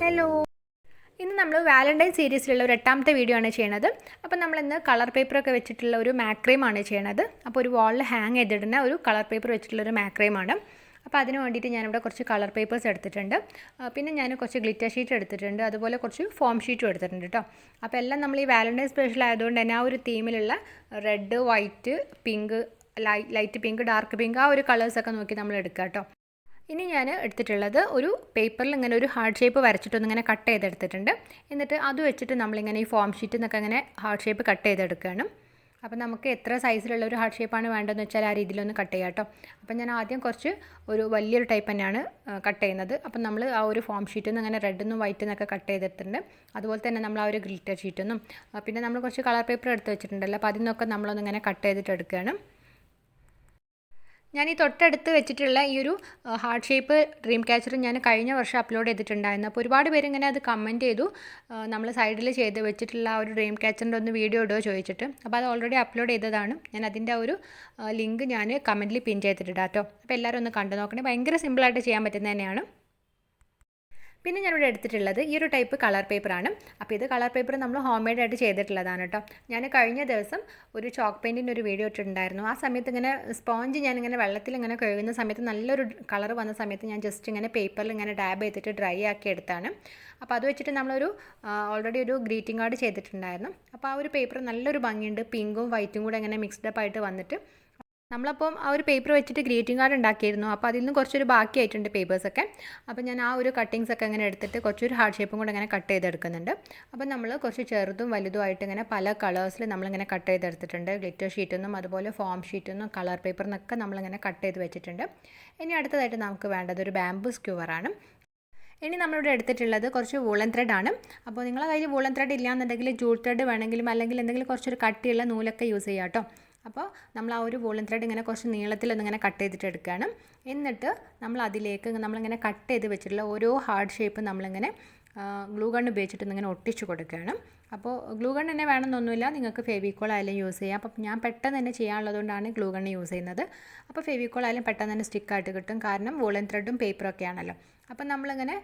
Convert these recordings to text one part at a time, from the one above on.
Hello, ഇന്ന് നമ്മൾ Valentine സീരീസിലുള്ള ഒരു 8ാമത്തെ വീഡിയോ ആണ് ചെയ്യുന്നത്. അപ്പോൾ നമ്മളിന്ന് കളർ പേപ്പറൊക്കെ വെച്ചിട്ടുള്ള ഒരു മാക്രേമാണ് ചെയ്യണത്. അപ്പോൾ ഒരു വാളിൽ ഹാങ് ചെയ്തിടുന്ന ഒരു കളർ പേപ്പർ വെച്ചിട്ടുള്ള ഒരു മാക്രേമാണ്. അപ്പോൾ അതിന് വേണ്ടിയിട്ട് ഞാനിവിടെ കുറച്ച് കളർ പേപ്പേഴ്സ് എടുത്തിട്ടുണ്ട്. പിന്നെ ഞാൻ കുറച്ച് ഗ്ലിറ്റർ ഷീറ്റ് എടുത്തിട്ടുണ്ട്, അതുപോലെ കുറച്ച് ഫോം ഷീറ്റും എടുത്തിട്ടുണ്ട് കേട്ടോ. അപ്പോൾ എല്ലാം നമ്മൾ ഈ വാലന്റൈൻ സ്പെഷ്യൽ ആയതുകൊണ്ട് തന്നെ ആ ഒരു തീമിലുള്ള red, white, pink, light pink, dark pink ആ ഒരു കളേഴ്സൊക്കെ നോക്കി നമ്മൾ എടുക്കുക കേട്ടോ. ഇനി ഞാൻ എടുത്തിട്ടുള്ളത് ഒരു പേപ്പറിൽ ഇങ്ങനെ ഒരു ഹാർട്ട് ഷേപ്പ് വരച്ചിട്ടൊന്ന് ഇങ്ങനെ കട്ട് ചെയ്തെടുത്തിട്ടുണ്ട്. എന്നിട്ട് അത് വെച്ചിട്ട് നമ്മളിങ്ങനെ ഈ ഫോം ഷീറ്റിൽ നിന്നൊക്കെ ഇങ്ങനെ ഹാർട്ട് ഷേപ്പ് കട്ട് ചെയ്തെടുക്കുകയാണ്. അപ്പോൾ നമുക്ക് എത്ര സൈസിലുള്ള ഒരു ഹാർട്ട് ഷേപ്പാണ് വേണ്ടതെന്ന് വെച്ചാൽ ആ രീതിയിലൊന്ന് കട്ട് ചെയ്യാം കേട്ടോ. അപ്പോൾ ഞാൻ ആദ്യം കുറച്ച് ഒരു വലിയൊരു ടൈപ്പ് തന്നെയാണ് കട്ട് ചെയ്യുന്നത്. അപ്പം നമ്മൾ ആ ഒരു ഫോം ഷീറ്റിൽ നിന്ന് അങ്ങനെ റെഡെന്നും വൈറ്റെന്നൊക്കെ കട്ട് ചെയ്തെടുത്തിട്ടുണ്ട്. അതുപോലെ തന്നെ നമ്മൾ ആ ഒരു ഗ്ലിറ്റർ ഷീറ്റൊന്നും പിന്നെ നമ്മൾ കുറച്ച് കളർ പേപ്പർ എടുത്ത് വെച്ചിട്ടുണ്ടല്ലോ, അപ്പോൾ അതിൽ നിന്നൊക്കെ നമ്മളൊന്ന് ഇങ്ങനെ കട്ട് ചെയ്തിട്ട് എടുക്കുകയാണ്. ഞാൻ ഈ തൊട്ടടുത്ത് വെച്ചിട്ടുള്ള ഈ ഒരു ഹാർട്ട് ഷേപ്പ് ഡ്രീം ക്യാച്ചർ ഞാൻ കഴിഞ്ഞ വർഷം അപ്ലോഡ് ചെയ്തിട്ടുണ്ടായിരുന്നു. അപ്പോൾ ഒരുപാട് പേര് ഇങ്ങനെ അത് കമൻറ്റ് ചെയ്തു, നമ്മൾ സൈഡിൽ ചെയ്ത് വെച്ചിട്ടുള്ള ആ ഒരു ഡ്രീം ക്യാച്ചറിൻ്റെ ഒന്ന് വീഡിയോ ഇടുമോ ചോദിച്ചിട്ട്. അപ്പോൾ അത് ഓൾറെഡി അപ്ലോഡ് ചെയ്തതാണ്. ഞാൻ അതിൻ്റെ ഒരു ലിങ്ക് ഞാൻ കമൻറ്റിൽ പിൻ ചെയ്തിട്ടുണ്ട് കേട്ടോ. അപ്പോൾ എല്ലാവരും ഒന്ന് കണ്ടു നോക്കണേ, ഭയങ്കര സിമ്പിളായിട്ട് ചെയ്യാൻ പറ്റുന്നത് തന്നെയാണ്. പിന്നെ ഞാനിവിടെ എടുത്തിട്ടുള്ളത് ഈ ഒരു ടൈപ്പ് കളർ പേപ്പറാണ്. അപ്പോൾ ഇത് കളർ പേപ്പർ നമ്മൾ ഹോം മെയ്ഡായിട്ട് ചെയ്തിട്ടുള്ളതാണ് കേട്ടോ. ഞാൻ കഴിഞ്ഞ ദിവസം ഒരു ചോക്ക് പെയിൻറ്റിൻ്റെ ഒരു വീഡിയോ ഇട്ടിട്ടുണ്ടായിരുന്നു. ആ സമയത്ത് ഇങ്ങനെ സ്പോഞ്ച് ഞാനിങ്ങനെ വെള്ളത്തിൽ ഇങ്ങനെ കഴുകുന്ന സമയത്ത് നല്ലൊരു കളർ വന്ന സമയത്ത് ഞാൻ ജസ്റ്റ് ഇങ്ങനെ പേപ്പറിൽ ഇങ്ങനെ ഡാബ് ചെയ്തിട്ട് ഡ്രൈ ആക്കി എടുത്താണ്. അപ്പോൾ അത് വെച്ചിട്ട് നമ്മളൊരു ഓൾറെഡി ഒരു ഗ്രീറ്റിംഗ് കാർഡ് ചെയ്തിട്ടുണ്ടായിരുന്നു. അപ്പോൾ ആ ഒരു പേപ്പർ നല്ലൊരു ഭംഗിയുണ്ട്, പിങ്കും വൈറ്റും കൂടെ ഇങ്ങനെ മിക്സ്ഡപ്പ് ആയിട്ട് വന്നിട്ട്. നമ്മളപ്പം ആ ഒരു പേപ്പർ വെച്ചിട്ട് ഗ്രീറ്റിംഗ് കാർഡ് ഉണ്ടാക്കിയിരുന്നു. അപ്പോൾ അതിൽ നിന്ന് കുറച്ചൊരു ബാക്കിയായിട്ടുണ്ട് പേപ്പേഴ്സൊക്കെ. അപ്പോൾ ഞാൻ ആ ഒരു കട്ടിങ്സൊക്കെ ഇങ്ങനെ എടുത്തിട്ട് കുറച്ചൊരു ഹാർട്ട് ഷേപ്പും കൂടെ ഇങ്ങനെ കട്ട് ചെയ്തെടുക്കുന്നുണ്ട്. അപ്പോൾ നമ്മൾ കുറച്ച് ചെറുതും വലുതുമായിട്ട് ഇങ്ങനെ പല കളേഴ്സിൽ നമ്മളിങ്ങനെ കട്ട് ചെയ്തെടുത്തിട്ടുണ്ട്. ഗ്ലിറ്റർ ഷീറ്റിൽ നിന്നും അതുപോലെ ഫോം ഷീറ്റിൽ നിന്നും കളർ പേപ്പറിൽ നിന്നൊക്കെ നമ്മളിങ്ങനെ കട്ട് ചെയ്ത് വെച്ചിട്ടുണ്ട്. ഇനി അടുത്തതായിട്ട് നമുക്ക് വേണ്ടത് ഒരു ബാംബൂ സ്ക്യൂവറാണ്. ഇനി നമ്മളിവിടെ എടുത്തിട്ടുള്ളത് കുറച്ച് വൂളൻ ത്രെഡാണ്. അപ്പോൾ നിങ്ങളുടെ കയ്യിൽ വൂളൻ ത്രെഡ് ഇല്ലയെന്നുണ്ടെങ്കിൽ ജൂട്ട് ത്രെഡ് വേണമെങ്കിലും അല്ലെങ്കിൽ എന്തെങ്കിലും കുറച്ചൊരു കട്ടിയുള്ള നൂലൊക്കെ യൂസ് ചെയ്യാം കേട്ടോ. അപ്പോൾ നമ്മൾ ആ ഒരു വൂളൻ ത്രെഡ് ഇങ്ങനെ കുറച്ച് നീളത്തിലൊന്നിങ്ങനെ കട്ട് ചെയ്തിട്ട് എടുക്കുകയാണ്. എന്നിട്ട് നമ്മൾ അതിലേക്ക് നമ്മളിങ്ങനെ കട്ട് ചെയ്ത് വെച്ചിട്ടുള്ള ഓരോ ഹാർട്ട് ഷേപ്പ് നമ്മളിങ്ങനെ ഗ്ലൂ ഗൺ ഉപയോഗിച്ചിട്ട് ഇങ്ങനെ ഒട്ടിച്ച് കൊടുക്കുകയാണ്. അപ്പോൾ ഗ്ലൂ ഗൺ തന്നെ വേണമെന്നൊന്നുമില്ല, നിങ്ങൾക്ക് ഫെവിക്കോൾ ആയാലും യൂസ് ചെയ്യാം. അപ്പോൾ ഞാൻ പെട്ടെന്ന് തന്നെ ചെയ്യാനുള്ളതുകൊണ്ടാണ് ഗ്ലൂ ഗൺ യൂസ് ചെയ്യുന്നത്. അപ്പോൾ ഫെവിക്കോൾ ആയാലും പെട്ടെന്ന് തന്നെ സ്റ്റിക്കായിട്ട് കിട്ടും, കാരണം വൂളൻ ത്രെഡും പേപ്പറൊക്കെ ആണല്ലോ. അപ്പം നമ്മളിങ്ങനെ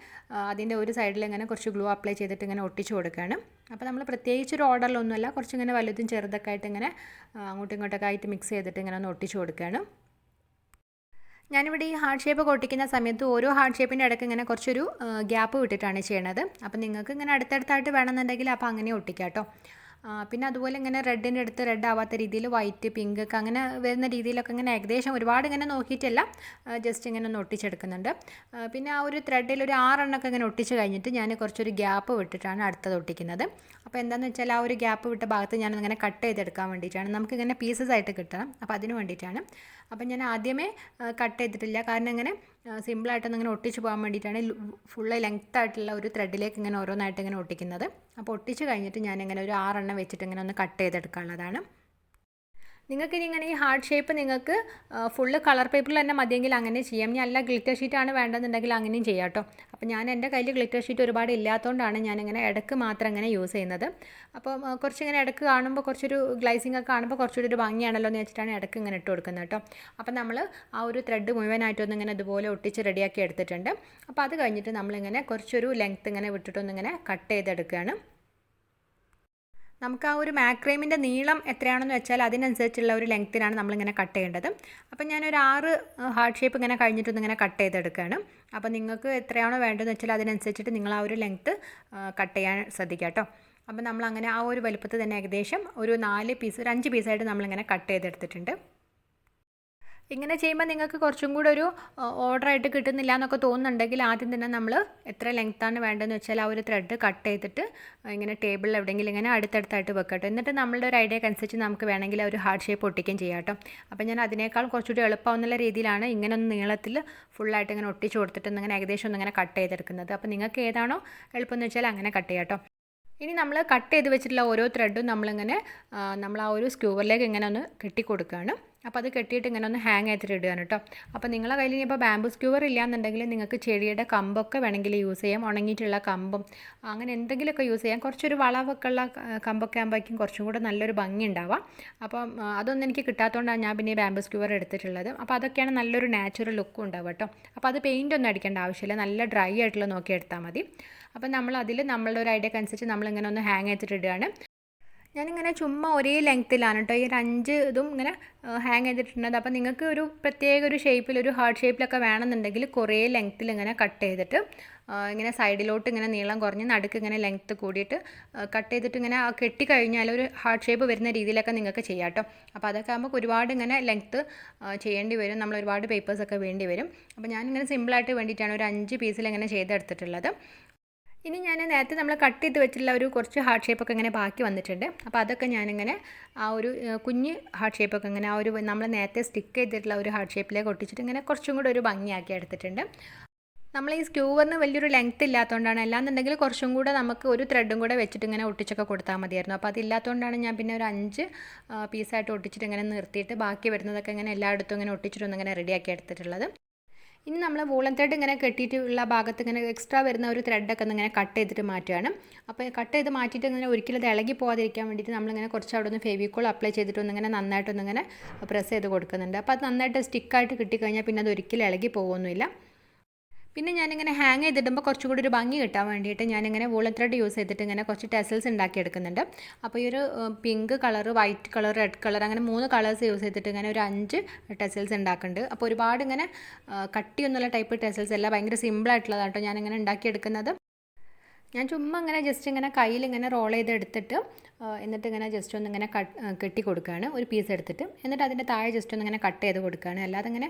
അതിൻ്റെ ഒരു സൈഡിൽ ഇങ്ങനെ കുറച്ച് ഗ്ലൂ അപ്ലൈ ചെയ്തിട്ട് ഇങ്ങനെ ഒട്ടിച്ച് കൊടുക്കുകയാണ്. അപ്പോൾ നമ്മൾ പ്രത്യേകിച്ചൊരു ഓർഡറിലൊന്നുമല്ല, കുറച്ചിങ്ങനെ വലുതും ചെറുതൊക്കെ ആയിട്ട് ഇങ്ങനെ അങ്ങോട്ടും ഇങ്ങോട്ടൊക്കെ ആയിട്ട് മിക്സ് ചെയ്തിട്ട് ഇങ്ങനെ ഒന്ന് ഒട്ടിച്ച് കൊടുക്കുകയാണ്. ഞാനിവിടെ ഈ ഹാർട്ട് ഷേപ്പ് ഒട്ടിക്കുന്ന സമയത്ത് ഓരോ ഹാർട്ട് ഷേപ്പിൻ്റെ ഇടയ്ക്ക് ഇങ്ങനെ കുറച്ചൊരു ഗ്യാപ്പ് വിട്ടിട്ടാണ് ചെയ്യണത്. അപ്പോൾ നിങ്ങൾക്ക് ഇങ്ങനെ അടുത്തടുത്തായിട്ട് വേണമെന്നുണ്ടെങ്കിൽ അപ്പോൾ അങ്ങനെ ഒട്ടിക്കാം കേട്ടോ. പിന്നെ അതുപോലെ ഇങ്ങനെ റെഡിൻ്റെ അടുത്ത് റെഡ് ആവാത്ത രീതിയിൽ വൈറ്റ്, പിങ്ക് ഒക്കെ അങ്ങനെ വരുന്ന രീതിയിലൊക്കെ ഇങ്ങനെ ഏകദേശം ഒരുപാട് ഇങ്ങനെ നോക്കിയിട്ടല്ല, ജസ്റ്റ് ഇങ്ങനെ ഒന്ന് ഒട്ടിച്ചെടുക്കുന്നുണ്ട്. പിന്നെ ആ ഒരു ത്രെഡിൽ ഒരു 6 എണ്ണമൊക്കെ ഇങ്ങനെ ഒട്ടിച്ച് കഴിഞ്ഞിട്ട് ഞാൻ കുറച്ചൊരു ഗ്യാപ്പ് വിട്ടിട്ടാണ് അടുത്തത് ഒട്ടിക്കുന്നത്. അപ്പോൾ എന്താണെന്ന് വെച്ചാൽ ആ ഒരു ഗ്യാപ്പ് വിട്ട ഭാഗത്ത് ഞാനിങ്ങനെ കട്ട് ചെയ്തെടുക്കാൻ വേണ്ടിയിട്ടാണ്, നമുക്കിങ്ങനെ പീസസ് ആയിട്ട് കിട്ടണം. അപ്പോൾ അതിന് വേണ്ടിയിട്ടാണ്. അപ്പം ഞാൻ ആദ്യമേ കട്ട് ചെയ്തിട്ടില്ല, കാരണം ഇങ്ങനെ സിമ്പിളായിട്ടൊന്ന് ഇങ്ങനെ ഒട്ടിച്ച് പോകാൻ വേണ്ടിയിട്ടാണ് ഫുള്ള് ലെങ്ത് ആയിട്ടുള്ള ഒരു ത്രെഡിലേക്ക് ഇങ്ങനെ ഓരോന്നായിട്ട് ഇങ്ങനെ ഒട്ടിക്കുന്നത്. അപ്പോൾ ഒട്ടിച്ച് കഴിഞ്ഞിട്ട് ഞാനിങ്ങനെ ഒരു 6 എണ്ണം വെച്ചിട്ട് ഇങ്ങനെ ഒന്ന് കട്ട് ചെയ്തെടുക്കാനുള്ളതാണ്. നിങ്ങൾക്കിനി ഇങ്ങനെ ഈ ഹാർട്ട് ഷേപ്പ് നിങ്ങൾക്ക് ഫുള്ള് കളർ പേപ്പറിൽ തന്നെ മതിയെങ്കിൽ അങ്ങനെ ചെയ്യാം. ഇനി അല്ല ഗ്ലിറ്റർ ഷീറ്റാണ് വേണ്ടതെന്നുണ്ടെങ്കിൽ അങ്ങനെയും ചെയ്യാം കേട്ടോ. അപ്പോൾ ഞാൻ എൻ്റെ കയ്യിൽ ഗ്ലിറ്റർ ഷീറ്റ് ഒരുപാട് ഇല്ലാത്തതുകൊണ്ടാണ് ഞാനിങ്ങനെ ഇടയ്ക്ക് മാത്രം ഇങ്ങനെ യൂസ് ചെയ്യുന്നത്. അപ്പോൾ കുറച്ചിങ്ങനെ ഇടയ്ക്ക് കാണുമ്പോൾ കുറച്ചൊരു ഗ്ലൈസിംഗ് ഒക്കെ കാണുമ്പോൾ കുറച്ചൊരു ഒരു ഭംഗിയാണല്ലോ എന്ന് വെച്ചിട്ടാണ് ഇടയ്ക്ക് ഇങ്ങനെ ഇട്ട് കൊടുക്കുന്നത് കേട്ടോ. അപ്പോൾ നമ്മൾ ആ ഒരു ത്രെഡ് മുഴുവനായിട്ടൊന്ന് ഇങ്ങനെ ഇതുപോലെ ഒട്ടിച്ച് റെഡിയാക്കി എടുത്തിട്ടുണ്ട്. അപ്പോൾ അത് കഴിഞ്ഞിട്ട് നമ്മളിങ്ങനെ കുറച്ചൊരു ലെങ്ത്ത് ഇങ്ങനെ വിട്ടിട്ടൊന്നിങ്ങനെ കട്ട് ചെയ്തെടുക്കുകയാണ്. നമുക്ക് ആ ഒരു മാക്രേമിൻ്റെ നീളം എത്രയാണെന്ന് വെച്ചാൽ അതിനനുസരിച്ചുള്ള ഒരു ലെങ്ത്തിനാണ് നമ്മളിങ്ങനെ കട്ട് ചെയ്യേണ്ടത്. അപ്പം ഞാനൊരു 6 ഹാർട്ട് ഷേപ്പ് ഇങ്ങനെ കഴിഞ്ഞിട്ടൊന്നിങ്ങനെ കട്ട് ചെയ്തെടുക്കുകയാണ്. അപ്പോൾ നിങ്ങൾക്ക് എത്രയാണോ വേണ്ടതെന്ന് വെച്ചാൽ അതിനനുസരിച്ചിട്ട് നിങ്ങൾ ആ ഒരു ലെങ്ത്ത് കട്ട് ചെയ്യാൻ ശ്രദ്ധിക്കുക കേട്ടോ. അപ്പോൾ നമ്മളങ്ങനെ ആ ഒരു വലുപ്പത്തിൽ തന്നെ ഏകദേശം ഒരു 4 പീസ്, ഒരു 5 പീസായിട്ട് നമ്മളിങ്ങനെ കട്ട് ചെയ്തെടുത്തിട്ടുണ്ട്. ഇങ്ങനെ ചെയ്യുമ്പോൾ നിങ്ങൾക്ക് കുറച്ചും കൂടെ ഒരു ഓർഡറായിട്ട് കിട്ടുന്നില്ല എന്നൊക്കെ തോന്നുന്നുണ്ടെങ്കിൽ ആദ്യം തന്നെ നമ്മൾ എത്ര ലെങ്ത്താണ് വേണ്ടതെന്ന് വെച്ചാൽ ആ ഒരു ത്രെഡ് കട്ട് ചെയ്തിട്ട് ഇങ്ങനെ ടേബിളിൽ എവിടെയെങ്കിലും ഇങ്ങനെ അടുത്തടുത്തായിട്ട് വെക്കട്ടോ. എന്നിട്ട് നമ്മളുടെ ഒരു ഐഡിയക്ക് അനുസരിച്ച് നമുക്ക് വേണമെങ്കിൽ ഒരു ഹാർട്ട് ഷേപ്പ് ഒട്ടിക്കുകയും ചെയ്യാം കേട്ടോ. അപ്പോൾ ഞാൻ അതിനേക്കാൾ കുറച്ചുകൂടി എളുപ്പമാവുന്ന രീതിയിലാണ് ഇങ്ങനെ ഒന്ന് നീളത്തിൽ ഫുള്ളായിട്ട് ഇങ്ങനെ ഒട്ടിച്ച് കൊടുത്തിട്ട് ഇങ്ങനെ ഏകദേശം ഒന്നിങ്ങനെ കട്ട് ചെയ്തെടുക്കുന്നത്. അപ്പോൾ നിങ്ങൾക്ക് ഏതാണോ എളുപ്പമെന്ന് വെച്ചാൽ അങ്ങനെ കട്ട് ചെയ്യാം കേട്ടോ. ഇനി നമ്മൾ കട്ട് ചെയ്ത് വെച്ചിട്ടുള്ള ഓരോ ത്രെഡും നമ്മളിങ്ങനെ നമ്മൾ ആ ഒരു സ്ക്യൂവറിലേക്ക് ഇങ്ങനെ ഒന്ന് കെട്ടി കൊടുക്കുകയാണ്. അപ്പോൾ അത് കെട്ടിയിട്ട് ഇങ്ങനെ ഒന്ന് ഹാങ് ചെയ്തിട്ട് ഇടുകയാണ് കേട്ടോ. അപ്പോൾ നിങ്ങളുടെ കയ്യിൽ ഇനിയിപ്പോൾ ബാംബൂ സ്ക്യൂവർ ഇല്ലയെന്നുണ്ടെങ്കിൽ നിങ്ങൾക്ക് ചെടിയുടെ കമ്പൊക്കെ വേണമെങ്കിൽ യൂസ് ചെയ്യാം. ഉണങ്ങിയിട്ടുള്ള കമ്പും അങ്ങനെ എന്തെങ്കിലുമൊക്കെ യൂസ് ചെയ്യാം. കുറച്ചൊരു വളവൊക്കെ ഉള്ള കമ്പൊക്കെ ആകുമ്പോഴേക്കും കുറച്ചും കൂടെ നല്ലൊരു ഭംഗി ഉണ്ടാവാം. അപ്പം അതൊന്നും എനിക്ക് കിട്ടാത്തതുകൊണ്ടാണ് ഞാൻ പിന്നെ ബാംബൂ സ്ക്യൂവർ എടുത്തിട്ടുള്ളത്. അപ്പോൾ അതൊക്കെയാണ് നല്ലൊരു നാച്ചുറൽ ലുക്കും ഉണ്ടാവുക കേട്ടോ. അപ്പോൾ അത് പെയിൻ്റ് ഒന്നും അടിക്കേണ്ട ആവശ്യമില്ല, നല്ല ഡ്രൈ ആയിട്ടുള്ള നോക്കി എടുത്താൽ മതി. അപ്പോൾ നമ്മളുടെ ഒരു ഐഡിയക്ക് അനുസരിച്ച് നമ്മളിങ്ങനെ ഒന്ന് ഹാങ് ചെയ്തിട്ട് ഇടുകയാണ്. ഞാനിങ്ങനെ ചുമ്മാ ഒരേ ലെങ്ത്തിലാണ് കേട്ടോ ഈ ഒരു 5 ഇതും ഇങ്ങനെ ഹാങ് ചെയ്തിട്ടുള്ളത്. അപ്പോൾ നിങ്ങൾക്ക് ഒരു പ്രത്യേക ഒരു ഷേപ്പിൽ, ഒരു ഹാർട്ട് ഷേപ്പിലൊക്കെ വേണമെന്നുണ്ടെങ്കിൽ കുറേ ലെങ്ത്തിൽ ഇങ്ങനെ കട്ട് ചെയ്തിട്ട് ഇങ്ങനെ സൈഡിലോട്ട് ഇങ്ങനെ നീളം കുറഞ്ഞ് നടുക്ക് ഇങ്ങനെ ലെങ്ത്ത് കൂടിയിട്ട് കട്ട് ചെയ്തിട്ട് ഇങ്ങനെ കെട്ടിക്കഴിഞ്ഞാൽ ഒരു ഹാർട്ട് ഷേപ്പ് വരുന്ന രീതിയിലൊക്കെ നിങ്ങൾക്ക് ചെയ്യാം കേട്ടോ. അപ്പോൾ അതൊക്കെ ആകുമ്പോൾ ഒരുപാട് ഇങ്ങനെ ലെങ്ത്ത് ചെയ്യേണ്ടി വരും, നമ്മൾ ഒരുപാട് പേപ്പേഴ്സൊക്കെ വേണ്ടി വരും. അപ്പോൾ ഞാനിങ്ങനെ സിമ്പിളായിട്ട് വേണ്ടിയിട്ടാണ് ഒരു 5 പീസിൽ ഇങ്ങനെ ചെയ്തെടുത്തിട്ടുള്ളത്. ഇനി ഞാൻ നേരത്തെ നമ്മൾ കട്ട് ചെയ്ത് വെച്ചിട്ടുള്ള ഒരു കുറച്ച് ഹാർട്ട് ഷേപ്പൊക്കെ ഇങ്ങനെ ബാക്കി വന്നിട്ടുണ്ട്. അപ്പോൾ അതൊക്കെ ഞാനിങ്ങനെ ആ ഒരു കുഞ്ഞ് ഹാർട്ട് ഷേപ്പൊക്കെ ഇങ്ങനെ ആ ഒരു നമ്മൾ നേരത്തെ സ്റ്റിക്ക് ചെയ്തിട്ടുള്ള ഒരു ഹാർട്ട് ഷേപ്പിലേക്ക് ഒട്ടിച്ചിട്ട് ഇങ്ങനെ കുറച്ചും കൂടെ ഒരു ഭംഗിയാക്കി എടുത്തിട്ടുണ്ട്. നമ്മൾ ഈ സ്ക്യൂവറിന് വലിയൊരു ലെങ്ത്ത് ഇല്ലാത്തതുകൊണ്ടാണ്, അല്ലാന്നുണ്ടെങ്കിൽ കുറച്ചും കൂടെ നമുക്ക് ഒരു ത്രെഡും കൂടെ വെച്ചിട്ട് ഇങ്ങനെ ഒട്ടിച്ചൊക്കെ കൊടുത്താൽ മതിയായിരുന്നു. അപ്പോൾ അതില്ലാത്തതുകൊണ്ടാണ് ഞാൻ പിന്നെ ഒരു 5 പീസായിട്ട് ഒട്ടിച്ചിട്ട് ഇങ്ങനെ നിർത്തിയിട്ട് ബാക്കി വരുന്നതൊക്കെ ഇങ്ങനെ എല്ലായിടത്തും ഇങ്ങനെ ഒട്ടിച്ചിട്ടൊന്നിങ്ങനെ റെഡിയാക്കി എടുത്തിട്ടുള്ളത്. ഇനി നമ്മൾ വൂളൻ ത്രെഡ് ഇങ്ങനെ കെട്ടിയിട്ടുള്ള ഭാഗത്ത് ഇങ്ങനെ എക്സ്ട്രാ വരുന്ന ഒരു ത്രെഡൊക്കെ ഒന്ന് ഇങ്ങനെ കട്ട് ചെയ്തിട്ട് മാറ്റുകയാണ്. അപ്പോൾ കട്ട് ചെയ്ത് മാറ്റിയിട്ട് ഇങ്ങനെ ഒരിക്കലും അത് ഇളകി പോകാതിരിക്കാൻ വേണ്ടിയിട്ട് നമ്മളിങ്ങനെ കുറച്ച് അവിടെ നിന്ന് ഫെവിക്കോൾ അപ്ലൈ ചെയ്തിട്ട് ഒന്നിങ്ങനെ നന്നായിട്ടൊന്നിങ്ങനെ പ്രസ് ചെയ്ത് കൊടുക്കുന്നുണ്ട്. അപ്പോൾ അത് നന്നായിട്ട് സ്റ്റിക്കായിട്ട് കിട്ടിക്കഴിഞ്ഞാൽ പിന്നെ അത് ഒരിക്കലും ഇളകി പോകുന്നില്ല. പിന്നെ ഞാനിങ്ങനെ ഹാങ് ചെയ്തിടുമ്പോൾ കുറച്ചും കൂടി ഒരു ഭംഗി കിട്ടാൻ വേണ്ടിയിട്ട് ഞാനിങ്ങനെ വൂളൻ ത്രെഡ് യൂസ് ചെയ്തിട്ട് ഇങ്ങനെ കുറച്ച് ടെസൽസ് ഉണ്ടാക്കിയെടുക്കുന്നുണ്ട്. അപ്പോൾ ഈ ഒരു pink colour, white colour, red colour അങ്ങനെ 3 കളേഴ്സ് യൂസ് ചെയ്തിട്ട് ഇങ്ങനെ ഒരു 5 ടെസൽസ് ഉണ്ടാക്കുന്നുണ്ട്. അപ്പോൾ ഒരുപാട് ഇങ്ങനെ കട്ടിയൊന്നുള്ള ടൈപ്പ് ടെസൽസ് അല്ല, ഭയങ്കര സിമ്പിളായിട്ടുള്ളതാണ് കേട്ടോ ഞാനിങ്ങനെ ഉണ്ടാക്കിയെടുക്കുന്നത്. ഞാൻ ചുമ്മാ ഇങ്ങനെ ജസ്റ്റ് ഇങ്ങനെ കയ്യിൽ ഇങ്ങനെ റോൾ ചെയ്ത് എടുത്തിട്ട് എന്നിട്ട് ഇങ്ങനെ ജസ്റ്റ് ഒന്ന് ഇങ്ങനെ കെട്ടി കൊടുക്കുകയാണ് ഒരു പീസ് എടുത്തിട്ട്. എന്നിട്ട് അതിൻ്റെ താഴെ ജസ്റ്റ് ഒന്ന് ഇങ്ങനെ കട്ട് ചെയ്ത് കൊടുക്കുകയാണ്. അല്ലാതെ ഇങ്ങനെ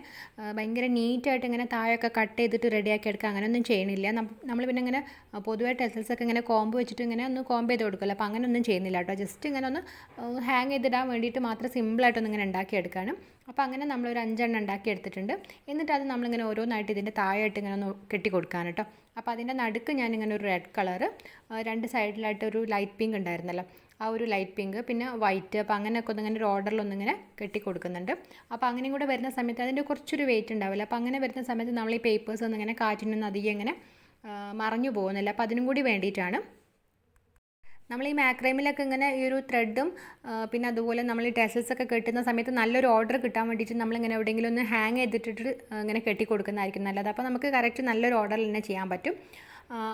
ഭയങ്കര നീറ്റായിട്ട് ഇങ്ങനെ താഴെയൊക്കെ കട്ട് ചെയ്തിട്ട് റെഡിയാക്കി എടുക്കുക അങ്ങനെയൊന്നും ചെയ്യണില്ല. നമ്മൾ പിന്നെ ഇങ്ങനെ പൊതുവെ ടെസൽസൊക്കെ ഇങ്ങനെ കോമ്പ് വെച്ചിട്ട് ഇങ്ങനെ ഒന്ന് കോമ്പ് ചെയ്ത് കൊടുക്കുമല്ലോ, അപ്പോൾ അങ്ങനെയൊന്നും ചെയ്യുന്നില്ല കേട്ടോ. ജസ്റ്റ് ഇങ്ങനെ ഒന്ന് ഹാങ് ചെയ്തിടാൻ വേണ്ടിയിട്ട് മാത്രം സിമ്പിളായിട്ടൊന്ന് ഇങ്ങനെ ഉണ്ടാക്കിയെടുക്കുകയാണ്. അപ്പോൾ അങ്ങനെ നമ്മളൊരു 5 എണ്ണം ഉണ്ടാക്കി എടുത്തിട്ടുണ്ട്. എന്നിട്ട് അത് നമ്മളിങ്ങനെ ഓരോന്നായിട്ട് ഇതിൻ്റെ താഴെയായിട്ട് ഇങ്ങനെ ഒന്ന് കെട്ടി കൊടുക്കാൻ കേട്ടോ. അപ്പോൾ അതിൻ്റെ നടുക്ക് ഞാനിങ്ങനെ ഒരു റെഡ് കളറ്, 2 സൈഡിലായിട്ട് ഒരു ലൈറ്റ് പിങ്ക് ഉണ്ടായിരുന്നല്ലോ, ആ ഒരു ലൈറ്റ് പിങ്ക്, പിന്നെ വൈറ്റ്, അപ്പോൾ അങ്ങനെയൊക്കെ ഒന്നിങ്ങനെ ഒരു ഓർഡറിലൊന്നിങ്ങനെ കെട്ടി കൊടുക്കുന്നുണ്ട്. അപ്പോൾ അങ്ങനെയും കൂടെ വരുന്ന സമയത്ത് അതിൻ്റെ കുറച്ചൊരു വെയിറ്റ് ഉണ്ടാവില്ല. അപ്പോൾ അങ്ങനെ വരുന്ന സമയത്ത് നമ്മൾ ഈ പേപ്പേഴ്സ് ഒന്നിങ്ങനെ കാറ്റിനൊന്നും അധികം ഇങ്ങനെ മറഞ്ഞു പോകുന്നില്ല. അപ്പോൾ അതിനും കൂടി വേണ്ടിയിട്ടാണ്. നമ്മൾ ഈ മാക്രൈമിലൊക്കെ ഇങ്ങനെ ഈ ഒരു ത്രെഡും പിന്നെ അതുപോലെ നമ്മൾ ഈ ടെസൽസൊക്കെ കെട്ടുന്ന സമയത്ത് നല്ലൊരു ഓർഡർ കിട്ടാൻ വേണ്ടിയിട്ട് നമ്മളിങ്ങനെ എവിടെയെങ്കിലും ഒന്ന് ഹാങ് ചെയ്തിട്ടിട്ട് ഇങ്ങനെ കെട്ടി കൊടുക്കുന്നതായിരിക്കും നല്ലത്. അപ്പോൾ നമുക്ക് കറക്റ്റ് നല്ലൊരു ഓർഡറിൽ തന്നെ ചെയ്യാൻ പറ്റും.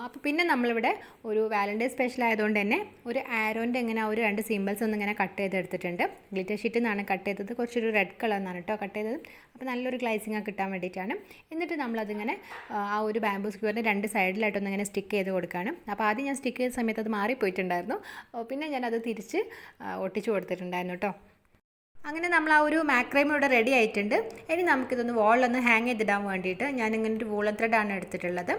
അപ്പോൾ പിന്നെ നമ്മളിവിടെ ഒരു വാലൻറ്റൈൻ സ്പെഷ്യൽ ആയതുകൊണ്ട് തന്നെ ഒരു ആരോൻ്റെ ഇങ്ങനെ ഒരു 2 സിമ്പിൾസ് ഒന്ന് ഇങ്ങനെ കട്ട് ചെയ്തെടുത്തിട്ടുണ്ട്. ഗ്ലിറ്റർ ഷീറ്റിൽ നിന്നാണ് കട്ട് ചെയ്തത്, കുറച്ചൊരു റെഡ് കളറിനാണ് കേട്ടോ കട്ട് ചെയ്തത്. അപ്പോൾ നല്ലൊരു ഗ്ലൈസിങ് ഒക്കെ കിട്ടാൻ വേണ്ടിയിട്ടാണ്. എന്നിട്ട് നമ്മളതിങ്ങനെ ആ ഒരു ബാംബൂ സ്ക്യൂറിൻ്റെ 2 സൈഡിലായിട്ടൊന്ന് ഇങ്ങനെ സ്റ്റിക്ക് ചെയ്ത് കൊടുക്കുകയാണ്. അപ്പോൾ ആദ്യം ഞാൻ സ്റ്റിക്ക് ചെയ്ത സമയത്ത് അത് മാറിപ്പോയിട്ടുണ്ടായിരുന്നു, പിന്നെ ഞാനത് തിരിച്ച് ഒട്ടിച്ച് കൊടുത്തിട്ടുണ്ടായിരുന്നു കേട്ടോ. അങ്ങനെ നമ്മൾ ആ ഒരു മാക്രൈം ഇവിടെ റെഡി ആയിട്ടുണ്ട്. ഇനി നമുക്കിതൊന്ന് വോളിലൊന്ന് ഹാങ് ചെയ്തിടാൻ വേണ്ടിയിട്ട് ഞാനിങ്ങനെ ഒരു വൂളൻ ത്രെഡാണ് എടുത്തിട്ടുള്ളത്.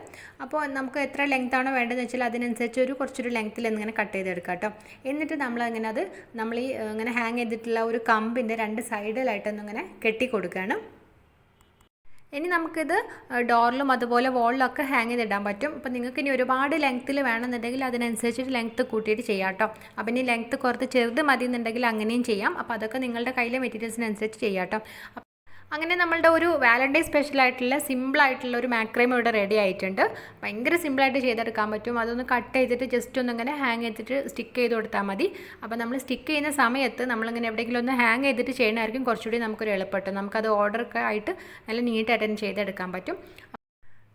അപ്പോൾ നമുക്ക് എത്ര ലെങ്ത് ആണോ വേണ്ടതെന്ന് വെച്ചാൽ അതിനനുസരിച്ച് കുറച്ചൊരു ലെങ്ത്തിൽ ഇങ്ങനെ കട്ട് ചെയ്തെടുക്കാം കേട്ടോ. എന്നിട്ട് നമ്മളങ്ങനെ നമ്മൾ ഈ ഇങ്ങനെ ഹാങ് ചെയ്തിട്ടുള്ള ഒരു കമ്പിൻ്റെ 2 സൈഡിലായിട്ടൊന്നിങ്ങനെ കെട്ടി കൊടുക്കുകയാണ്. ഇനി നമുക്കിത് ഡോറിലും അതുപോലെ വോളിലൊക്കെ ഹാങ് ചെയ്തിടാൻ പറ്റും. അപ്പോൾ നിങ്ങൾക്ക് ഇനി ഒരുപാട് ലെങ്ത്തിൽ വേണമെന്നുണ്ടെങ്കിൽ അതിനനുസരിച്ചിട്ട് ലെങ്ത്ത് കൂട്ടിയിട്ട് ചെയ്യാം കേട്ടോ. അപ്പോൾ ഇനി ലെങ്ത്ത് കുറച്ച് ചെറുത് മതി എന്നുണ്ടെങ്കിൽ അങ്ങനെയും ചെയ്യാം. അപ്പോൾ അതൊക്കെ നിങ്ങളുടെ കയ്യിലെ മെറ്റീരിയൽസിനനുസരിച്ച് ചെയ്യാം കേട്ടോ. അങ്ങനെ നമ്മളുടെ ഒരു വാലൻറ്റൈൻ സ്പെഷ്യലായിട്ടുള്ള സിമ്പിളായിട്ടുള്ള ഒരു മാക്രൈം ഇവിടെ റെഡി ആയിട്ടുണ്ട്. ഭയങ്കര സിമ്പിളായിട്ട് ചെയ്തെടുക്കാൻ പറ്റും. അതൊന്ന് കട്ട് ചെയ്തിട്ട് ജസ്റ്റ് ഒന്നിങ്ങനെ ഹാങ് ചെയ്തിട്ട് സ്റ്റിക്ക് ചെയ്ത് കൊടുത്താൽ മതി. അപ്പോൾ നമ്മൾ സ്റ്റിക്ക് ചെയ്യുന്ന സമയത്ത് നമ്മളിങ്ങനെ എവിടെയെങ്കിലും ഒന്ന് ഹാങ് ചെയ്തിട്ട് ചെയ്യണമായിരിക്കും കുറച്ചുകൂടി നമുക്കൊരു എളുപ്പമായിട്ട്. നമുക്കത് ഓർഡറൊക്കെ ആയിട്ട് നല്ല നീറ്റായിട്ട് തന്നെ ചെയ്തെടുക്കാൻ പറ്റും.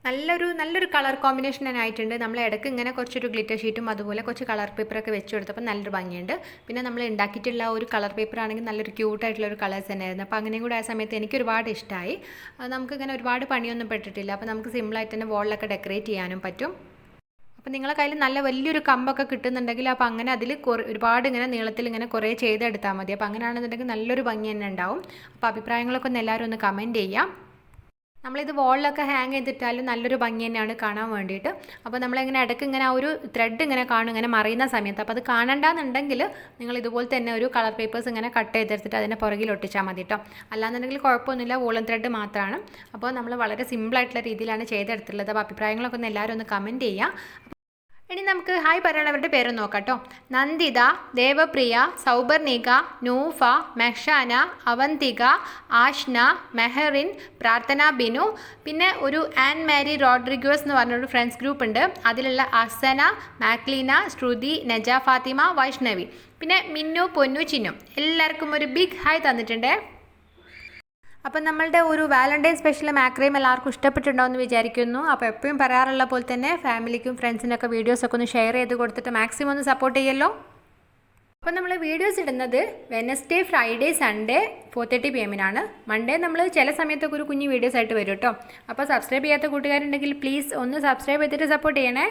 നല്ലൊരു കളർ കോമ്പിനേഷൻ തന്നെ ആയിട്ടുണ്ട്. നമ്മൾ ഇടയ്ക്ക് ഇങ്ങനെ കുറച്ചൊരു ഗ്ലിറ്റർ ഷീറ്റും അതുപോലെ കുറച്ച് കളർ പേപ്പറൊക്കെ വെച്ച് കൊടുത്തപ്പോൾ നല്ലൊരു ഭംഗിയുണ്ട്. പിന്നെ നമ്മൾ ഉണ്ടാക്കിയിട്ടുള്ള ഒരു കളർ പേപ്പർ ആണെങ്കിൽ നല്ലൊരു ക്യൂട്ടായിട്ടുള്ളൊരു കളേഴ്സ് തന്നെയായിരുന്നു. അപ്പോൾ അങ്ങനെയും കൂടെ ആ സമയത്ത് എനിക്ക് ഒരുപാട് ഇഷ്ടമായി. നമുക്കിങ്ങനെ ഒരുപാട് പണിയൊന്നും പെട്ടിട്ടില്ല. അപ്പോൾ നമുക്ക് സിമ്പിളായിട്ട് തന്നെ വോളിലൊക്കെ ഡെക്കറേറ്റ് ചെയ്യാനും പറ്റും. അപ്പോൾ നിങ്ങളുടെ കയ്യിൽ നല്ല വലിയൊരു കമ്പൊക്കെ കിട്ടുന്നുണ്ടെങ്കിൽ അപ്പോൾ അങ്ങനെ അതിൽ ഒരുപാട് ഇങ്ങനെ നീളത്തിൽ ഇങ്ങനെ കുറേ ചെയ്തെടുത്താൽ മതി. അപ്പോൾ അങ്ങനെയാണെന്നുണ്ടെങ്കിൽ നല്ലൊരു ഭംഗി തന്നെ ഉണ്ടാവും. അപ്പോൾ അഭിപ്രായങ്ങളൊക്കെ ഒന്ന് എല്ലാവരും ഒന്ന് കമൻറ്റ് ചെയ്യാം. നമ്മളിത് വോളിലൊക്കെ ഹാങ് ചെയ്തിട്ടാലും നല്ലൊരു ഭംഗി തന്നെയാണ് കാണാൻ വേണ്ടിയിട്ട്. അപ്പോൾ നമ്മളിങ്ങനെ ഇടയ്ക്ക് ഇങ്ങനെ ആ ഒരു ത്രെഡ് ഇങ്ങനെ കാണും ഇങ്ങനെ മറിയുന്ന സമയത്ത്. അപ്പോൾ അത് കാണണ്ടെന്നുണ്ടെങ്കിൽ നിങ്ങൾ ഇതുപോലെ തന്നെ ഒരു കളർ പേപ്പേഴ്സ് ഇങ്ങനെ കട്ട് ചെയ്തെടുത്തിട്ട് അതിനെ പുറകിൽ ഒട്ടിച്ചാൽ മതി കേട്ടോ. അല്ലാന്നുണ്ടെങ്കിൽ കുഴപ്പമൊന്നുമില്ല, വൂളൻ ത്രെഡ് മാത്രമാണ്. അപ്പോൾ നമ്മൾ വളരെ സിമ്പിളായിട്ടുള്ള രീതിയിലാണ് ചെയ്തെടുത്തിട്ടുള്ളത്. അപ്പോൾ അഭിപ്രായങ്ങളൊക്കെ ഒന്ന് എല്ലാവരും ഒന്ന് കമൻറ്റ് ചെയ്യുക. ഇനി നമുക്ക് ഹായ് പറയാനുള്ളവരുടെ പേര് നോക്കാം കേട്ടോ. നന്ദിത, ദേവപ്രിയ, സൗബർണിക, നൂഫ, മെഹ്ഷാന, അവന്തിക, ആഷ്ന, മെഹറിൻ, പ്രാർത്ഥന ബിനു, പിന്നെ ഒരു ആൻ മാരി റോഡ്രിഗോസ് എന്ന് പറഞ്ഞൊരു ഫ്രണ്ട്സ് ഗ്രൂപ്പ് ഉണ്ട്. അതിലുള്ള അസന, മാക്ലീന, ശ്രുതി, നജ ഫാത്തിമ, വൈഷ്ണവി, പിന്നെ മിന്നു, പൊന്നു, ചിന്നു, എല്ലാവർക്കും ഒരു ബിഗ് ഹായ് തന്നിട്ടുണ്ട്. അപ്പം നമ്മളുടെ ഒരു വാലന്റൈൻ സ്പെഷ്യൽ മാക്രേം എല്ലാവർക്കും ഇഷ്ടപ്പെട്ടിട്ടുണ്ടോ എന്ന് വിചാരിക്കുന്നു. അപ്പോൾ എപ്പോഴും പറയാറുള്ള പോലെ തന്നെ ഫാമിലിക്കും ഫ്രണ്ട്സിനൊക്കെ വീഡിയോസൊക്കെ ഒന്ന് ഷെയർ ചെയ്ത് കൊടുത്തിട്ട് മാക്സിമം ഒന്ന് സപ്പോർട്ട് ചെയ്യല്ലോ. അപ്പോൾ നമ്മൾ വീഡിയോസ് ഇടുന്നത് Wednesday, Friday, Sunday 4:30 PM Monday നമ്മൾ ചില സമയത്തൊക്കെ ഒരു കുഞ്ഞു വീഡിയോസ് ആയിട്ട് വരും കേട്ടോ. അപ്പോൾ സബ്സ്ക്രൈബ് ചെയ്യാത്ത കൂട്ടുകാരുണ്ടെങ്കിൽ പ്ലീസ് ഒന്ന് സബ്സ്ക്രൈബ് ചെയ്തിട്ട് സപ്പോർട്ട് ചെയ്യണേ.